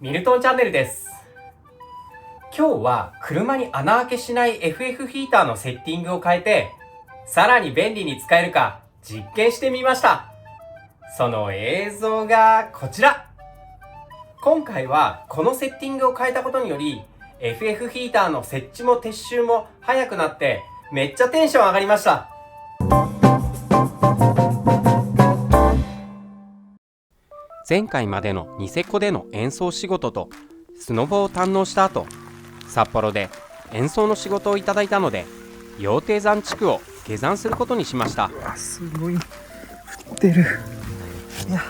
ミルトンチャンネルです。今日は車に穴開けしない FF ヒーターのセッティングを変えて、さらに便利に使えるか実験してみました。その映像がこちら。今回はこのセッティングを変えたことにより、FF ヒーターの設置も撤収も早くなってめっちゃテンション上がりました。前回までのニセコでの演奏仕事とスノボを堪能した後、札幌で演奏の仕事をいただいたので、羊蹄山地区を下山することにしました。すごい降ってる。いや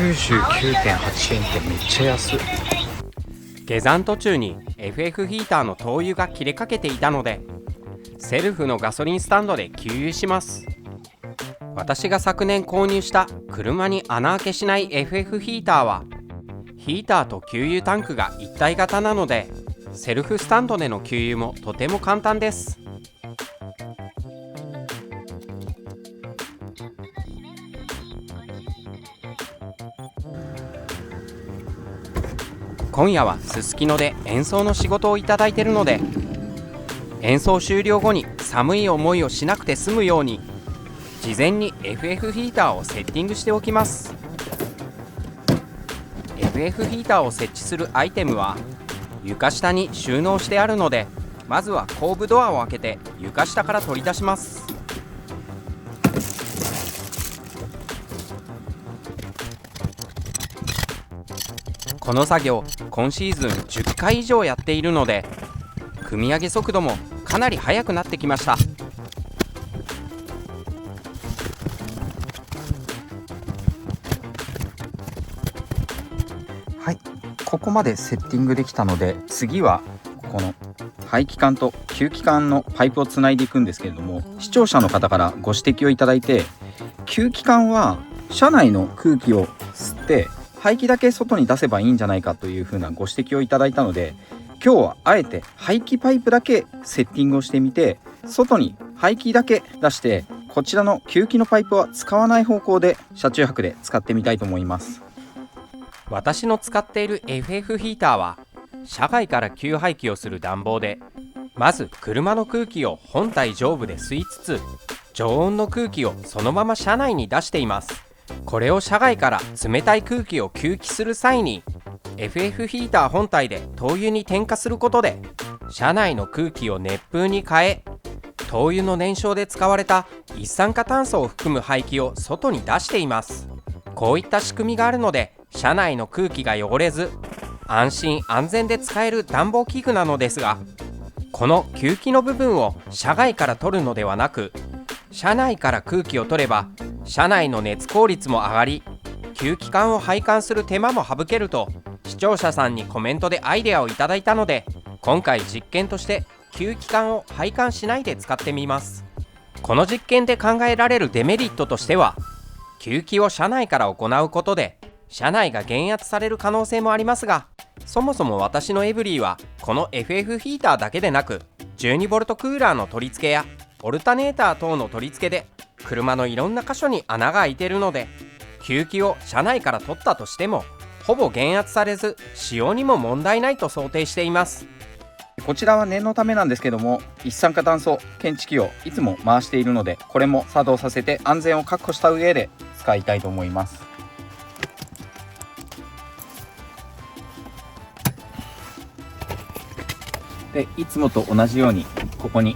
99.8円ってめっちゃ安い。下山途中に FF ヒーターの灯油が切れかけていたので、セルフのガソリンスタンドで給油します。私が昨年購入した車に穴開けしない FF ヒーターは、ヒーターと給油タンクが一体型なので、セルフスタンドでの給油もとても簡単です。今夜はすすきので演奏の仕事をいただいているので、演奏終了後に寒い思いをしなくて済むように、事前に FF ヒーターをセッティングしておきます。 FF ヒーターを設置するアイテムは床下に収納してあるので、まずは後部ドアを開けて床下から取り出します。この作業、今シーズン10回以上やっているので、組み上げ速度もかなり速くなってきました。はい、ここまでセッティングできたので、次はこの排気管と吸気管のパイプをつないでいくんですけれども、視聴者の方からご指摘をいただいて、吸気管は車内の空気を吸って排気だけ外に出せばいいんじゃないかというふうなご指摘をいただいたので、今日はあえて排気パイプだけセッティングをしてみて、外に排気だけ出して、こちらの吸気のパイプは使わない方向で車中泊で使ってみたいと思います。私の使っている FF ヒーターは車外から給排気をする暖房で、まず車の空気を本体上部で吸いつつ、常温の空気をそのまま車内に出しています。これを車外から冷たい空気を吸気する際に、 FF ヒーター本体で灯油に点火することで、車内の空気を熱風に変え、灯油の燃焼で使われた一酸化炭素を含む排気を外に出しています。こういった仕組みがあるので、車内の空気が汚れず安心安全で使える暖房器具なのですが、この吸気の部分を車外から取るのではなく、車内から空気を取れば車内の熱効率も上がり、吸気管を配管する手間も省けると視聴者さんにコメントでアイデアをいただいたので、今回実験として吸気管を配管しないで使ってみます。この実験で考えられるデメリットとしては、吸気を車内から行うことで車内が減圧される可能性もありますが、そもそも私のエブリィはこの FF ヒーターだけでなく、 12V クーラーの取り付けやオルタネーター等の取り付けで車のいろんな箇所に穴が開いているので、吸気を車内から取ったとしてもほぼ減圧されず使用にも問題ないと想定しています。こちらは念のためなんですけども、一酸化炭素検知器をいつも回しているので、これも作動させて安全を確保した上で使いたいと思います。で、いつもと同じようにここに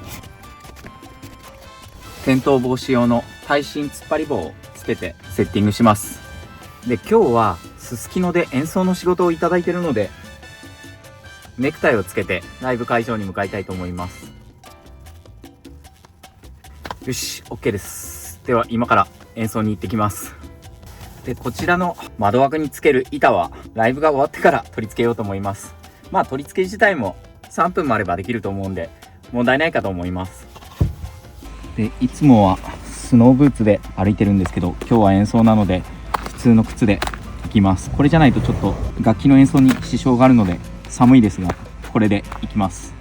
転倒防止用の耐震突っ張り棒をつけてセッティングします。で、今日はすすきので演奏の仕事をいただいているので、ネクタイをつけてライブ会場に向かいたいと思います。よし、 OK です。では今から演奏に行ってきます。で、こちらの窓枠につける板はライブが終わってから取り付けようと思います。まあ取り付け自体も3分もあればできると思うんで問題ないかと思います。で、いつもはスノーブーツで歩いてるんですけど、今日は演奏なので普通の靴で行ききます。これじゃないとちょっと楽器の演奏に支障があるので寒いですが、これでいきます。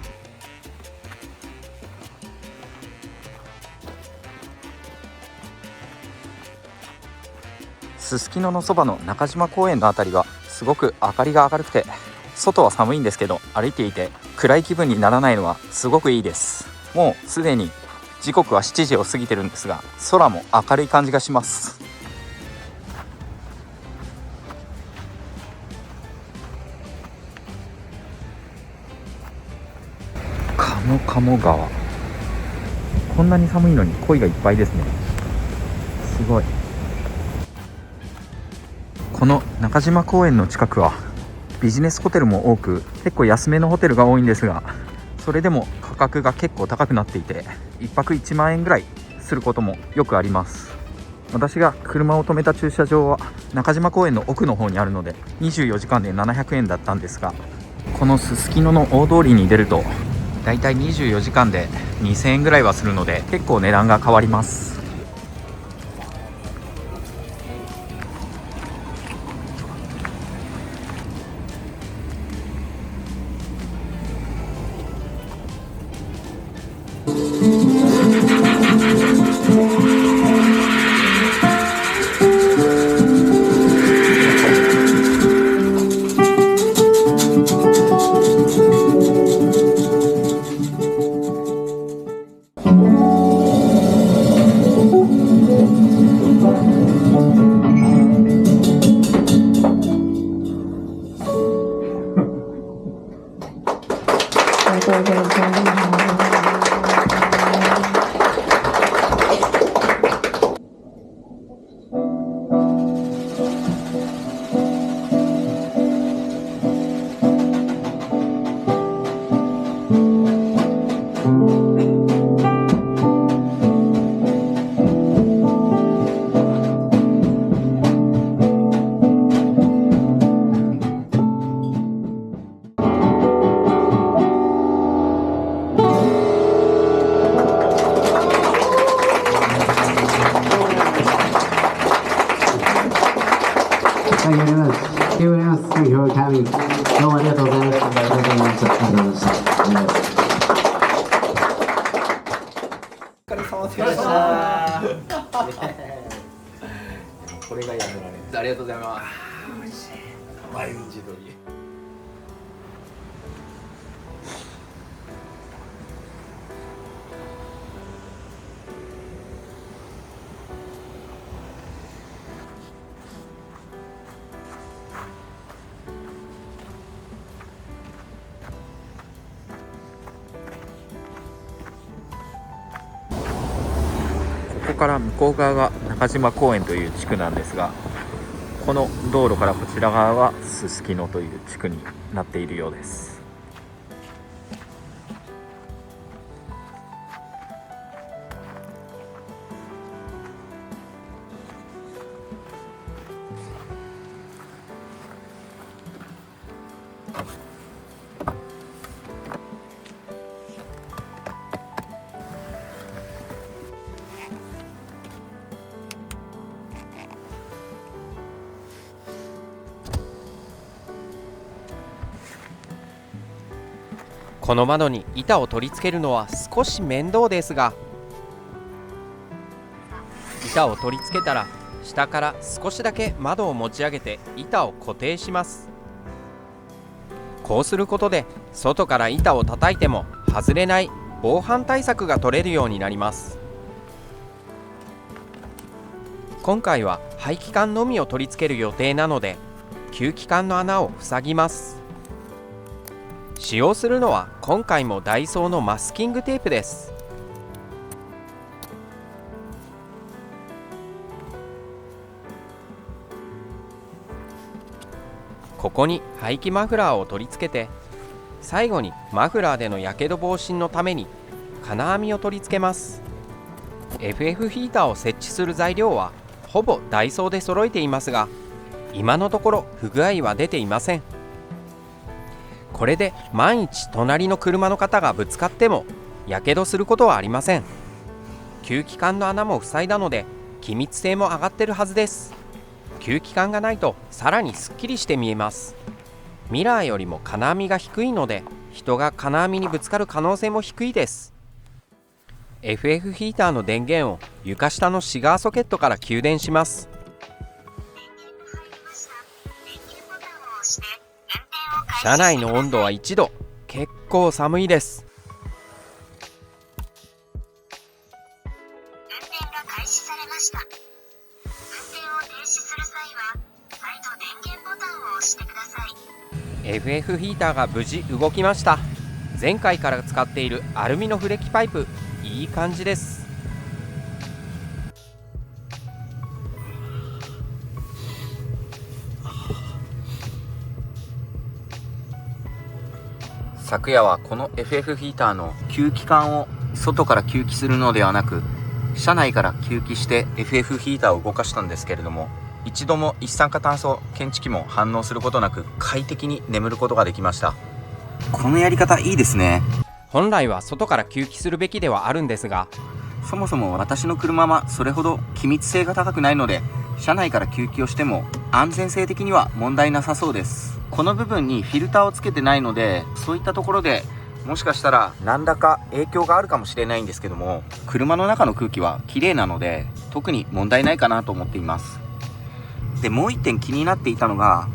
すすきののそばの中島公園のあたりはすごく明かりが明るくて、外は寒いんですけど歩いていて暗い気分にならないのはすごくいいです。もうすでに時刻は7時を過ぎてるんですが、空も明るい感じがします。鴨川、こんなに寒いのに鯉がいっぱいですね。すごい。この中島公園の近くはビジネスホテルも多く、結構安めのホテルが多いんですが、それでも価格が結構高くなっていて、1泊1万円ぐらいすることもよくあります。私が車を止めた駐車場は中島公園の奥の方にあるので24時間で700円だったんですが、このすすきのの大通りに出るとだいたい24時間で2000円ぐらいはするので、結構値段が変わります。Thank you for coming. どうもありがとうございました。ありがとうございました。ありがとうございました。お疲れ様でした。これがやめられない。ありがとうございます。美味しい。毎日通り。ここから向こう側が中島公園という地区なんですが、この道路からこちら側はすすきのという地区になっているようです。この窓に板を取り付けるのは少し面倒ですが、板を取り付けたら下から少しだけ窓を持ち上げて板を固定します。こうすることで外から板を叩いても外れない防犯対策が取れるようになります。今回は排気管のみを取り付ける予定なので、吸気管の穴を塞ぎます。使用するのは今回もダイソーのマスキングテープです。ここに排気マフラーを取り付けて、最後にマフラーでのやけど防止のために金網を取り付けます。 FF ヒーターを設置する材料はほぼダイソーで揃えていますが、今のところ不具合は出ていません。これで万一隣の車の方がぶつかってもやけどすることはありません。吸気管の穴も塞いだので気密性も上がってるはずです。吸気管がないとさらにすっきりして見えます。ミラーよりも金網が低いので、人が金網にぶつかる可能性も低いです。FF ヒーターの電源を床下のシガーソケットから給電します。車内の温度は1度、結構寒いです。運転が開始されました。運転を停止する際は再度電源ボタンを押してください。 FF ヒーターが無事動きました。前回から使っているアルミのフレキパイプ、いい感じです。昨夜はこの FF ヒーターの吸気管を外から吸気するのではなく、車内から吸気して FF ヒーターを動かしたんですけれども、一度も一酸化炭素検知器も反応することなく快適に眠ることができました。このやり方いいですね。本来は外から吸気するべきではあるんですが、そもそも私の車はそれほど気密性が高くないので、車内から吸気をしても安全性的には問題なさそうです。この部分にフィルターをつけてないので、そういったところでもしかしたら何らか影響があるかもしれないんですけども、車の中の空気は綺麗なので特に問題ないかなと思っています。で、もう一点気になっていたのが、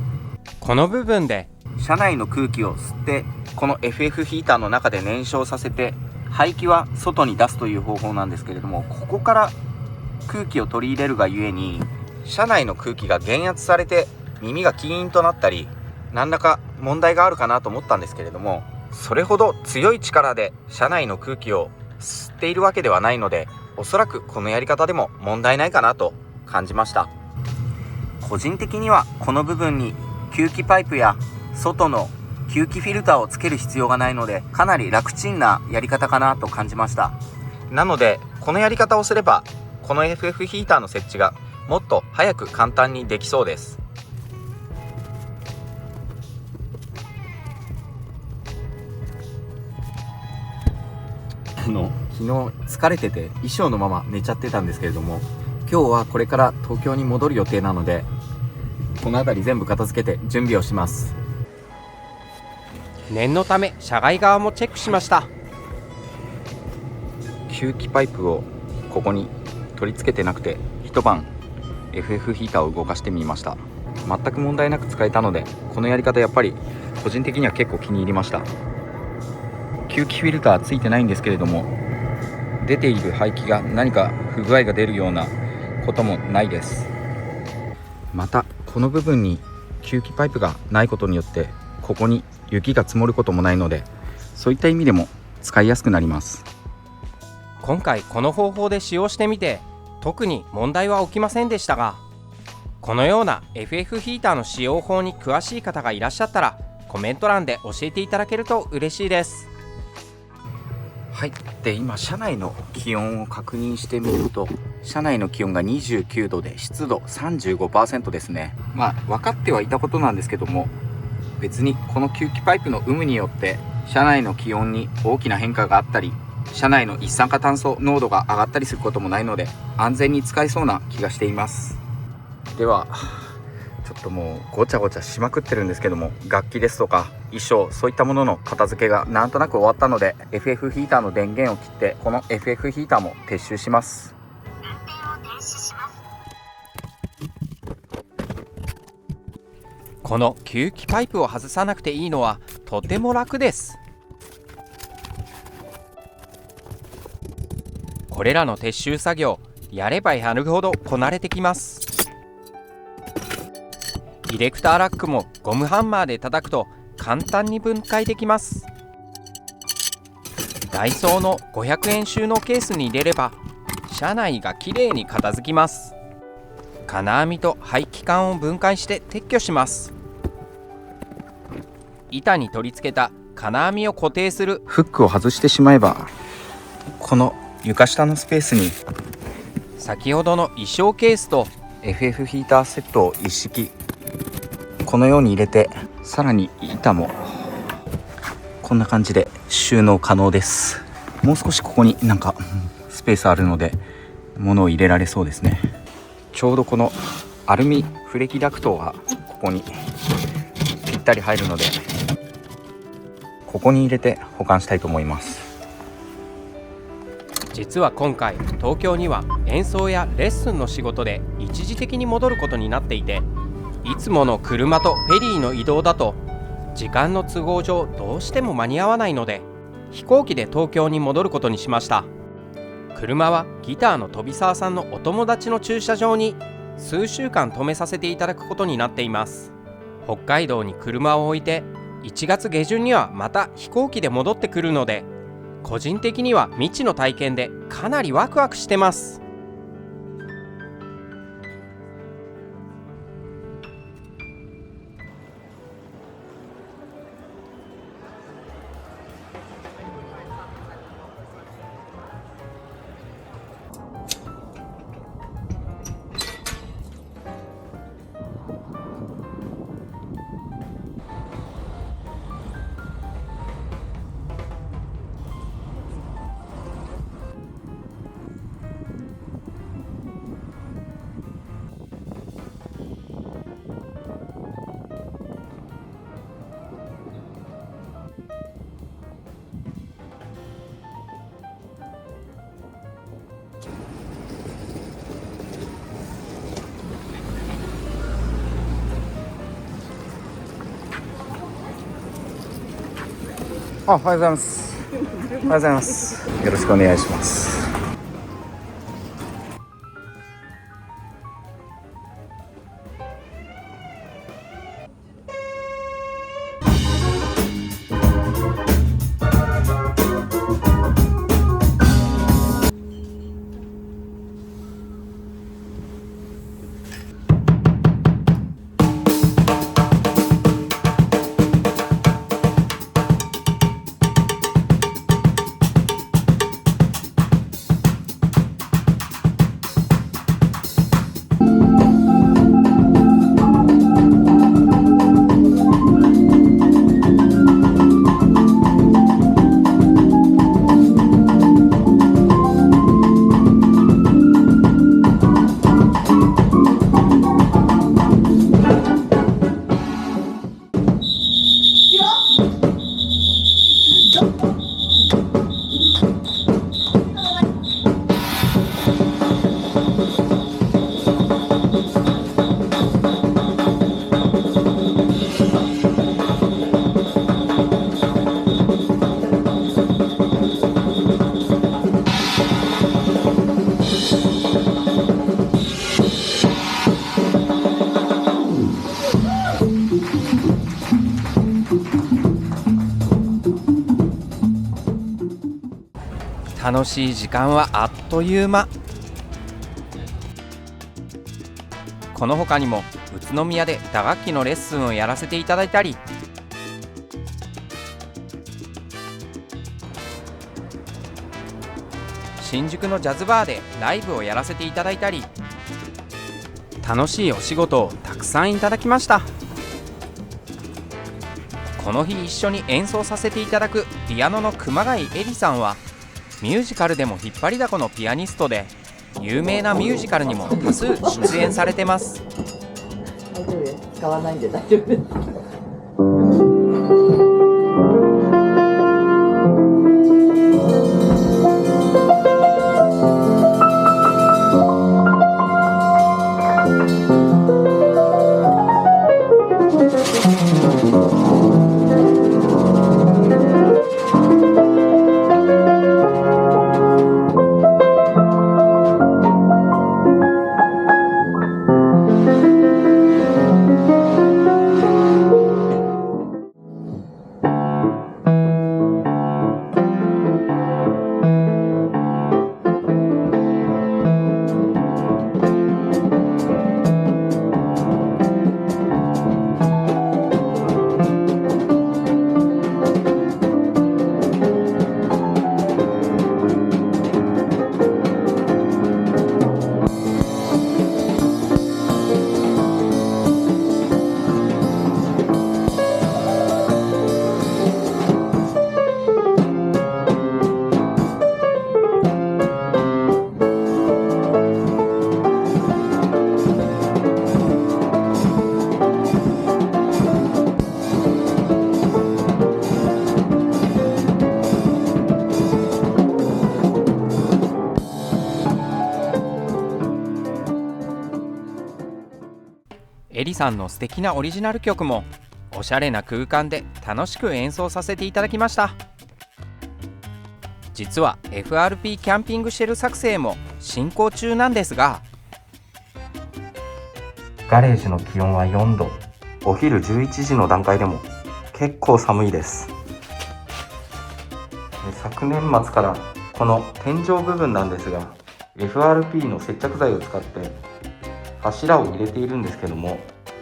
この部分で車内の空気を吸ってこの FF ヒーターの中で燃焼させて、排気は外に出すという方法なんですけれども、ここから空気を取り入れるがゆえに車内の空気が減圧されて耳がキーンとなったり、何らか問題があるかなと思ったんですけれども、それほど強い力で車内の空気を吸っているわけではないので、おそらくこのやり方でも問題ないかなと感じました。個人的にはこの部分に吸気パイプや外の吸気フィルターをつける必要がないので、かなり楽ちんなやり方かなと感じました。なのでこのやり方をすれば、この FF ヒーターの設置がもっと早く簡単にできそうです。昨日疲れてて衣装のまま寝ちゃってたんですけれども、今日はこれから東京に戻る予定なので、この辺り全部片付けて準備をします。念のため車外側もチェックしました。吸気パイプをここに取り付けてなくて、一晩 FF ヒーターを動かしてみました。全く問題なく使えたので、このやり方やっぱり個人的には結構気に入りました。吸気フィルターついてないんですけれども、出ている排気が何か不具合が出るようなこともないです。またこの部分に吸気パイプがないことによって、ここに雪が積もることもないので、そういった意味でも使いやすくなります。今回この方法で使用してみて特に問題は起きませんでしたが、このような FF ヒーターの使用法に詳しい方がいらっしゃったらコメント欄で教えていただけると嬉しいです。はい、で今車内の気温を確認してみると、車内の気温が29度で湿度 35% ですね。分かってはいたことなんですけども、別にこの吸気パイプの有無によって車内の気温に大きな変化があったり、車内の一酸化炭素濃度が上がったりすることもないので、安全に使えそうな気がしています。ではちょっともうごちゃごちゃしまくってるんですけども、楽器ですとか衣装、そういったものの片付けがなんとなく終わったので、 FF ヒーターの電源を切ってこの FF ヒーターも撤収します。運転を停止します。この吸気パイプを外さなくていいのはとても楽です。これらの撤収作業、やればやるほどこなれてきます。ディレクターラックもゴムハンマーで叩くと簡単に分解できます。ダイソーの500円収納ケースに入れれば車内がきれいに片付きます。金網と排気管を分解して撤去します。板に取り付けた金網を固定するフックを外してしまえば、この床下のスペースに先ほどの衣装ケースと FF ヒーターセットを一式このように入れて、さらに板もこんな感じで収納可能です。もう少しここになんかスペースあるので物を入れられそうですね。ちょうどこのアルミフレキダクトがここにぴったり入るので、ここに入れて保管したいと思います。実は今回東京には演奏やレッスンの仕事で一時的に戻ることになっていて、いつもの車とフェリーの移動だと時間の都合上どうしても間に合わないので、飛行機で東京に戻ることにしました。車はギターの飛沢さんのお友達の駐車場に数週間止めさせていただくことになっています。北海道に車を置いて1月下旬にはまた飛行機で戻ってくるので、個人的には未知の体験でかなりワクワクしてます。おはようございます。おはようございます。よろしくお願いします。楽しい時間はあっという間。この他にも宇都宮で打楽器のレッスンをやらせていただいたり、新宿のジャズバーでライブをやらせていただいたり、楽しいお仕事をたくさんいただきました。この日一緒に演奏させていただくピアノの熊谷絵里さんはミュージカルでも引っ張りだこのピアニストで、有名なミュージカルにも多数出演されてます。大丈夫です。使わないで大丈夫です。りさんの素敵なオリジナル曲もおしゃれな空間で楽しく演奏させていただきました。実は FRP キャンピングシェル作成も進行中なんですが、ガレージの気温は4度、お昼11時の段階でも結構寒いです。昨年末からこの天井部分なんですが FRP の接着剤を使って柱を入れているんですけども、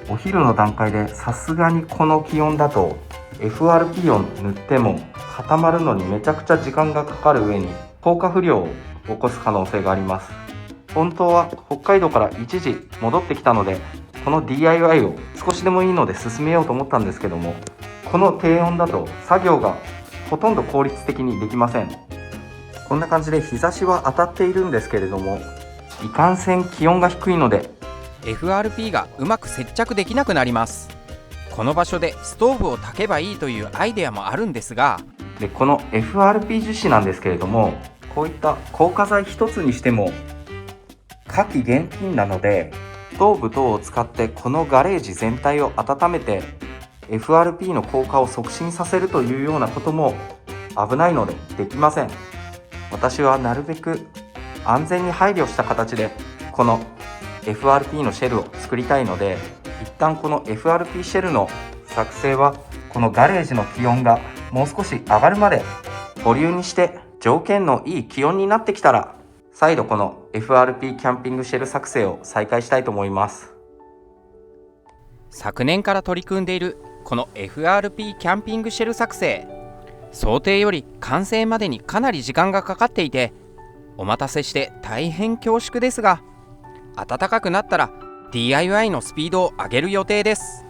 お昼の段階でさすがにこの気温だと FRP を塗っても固まるのにめちゃくちゃ時間がかかる上に硬化不良を起こす可能性があります。本当は北海道から一時戻ってきたのでこの DIY を少しでもいいので進めようと思ったんですけども、この低温だと作業がほとんど効率的にできません。こんな感じで日差しは当たっているんですけれども、いかんせん気温が低いので FRP がうまく接着できなくなります。この場所でストーブを焚けばいいというアイデアもあるんですが、この FRP 樹脂なんですけれども、こういった硬化剤一つにしても火気厳禁なので、ストーブ等を使ってこのガレージ全体を温めて FRP の効果を促進させるというようなことも危ないのでできません。私はなるべく安全に配慮した形でこの FRP のシェルを作りたいので、一旦この FRP シェルの作成はこのガレージの気温がもう少し上がるまで保留にして、条件のいい気温になってきたら再度この FRP キャンピングシェル作成を再開したいと思います。昨年から取り組んでいるこの FRP キャンピングシェル作成、想定より完成までにかなり時間がかかっていて、お待たせして大変恐縮ですが、暖かくなったら DIY のスピードを上げる予定です。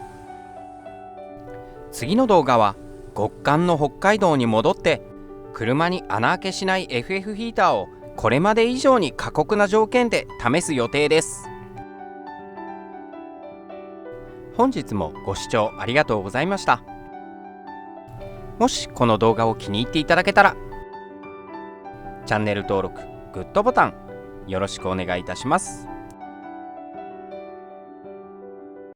次の動画は極寒の北海道に戻って車に穴開けしない FF ヒーターをこれまで以上に過酷な条件で試す予定です。本日もご視聴ありがとうございました。もしこの動画を気に入っていただけたらチャンネル登録、グッドボタンよろしくお願いいたします。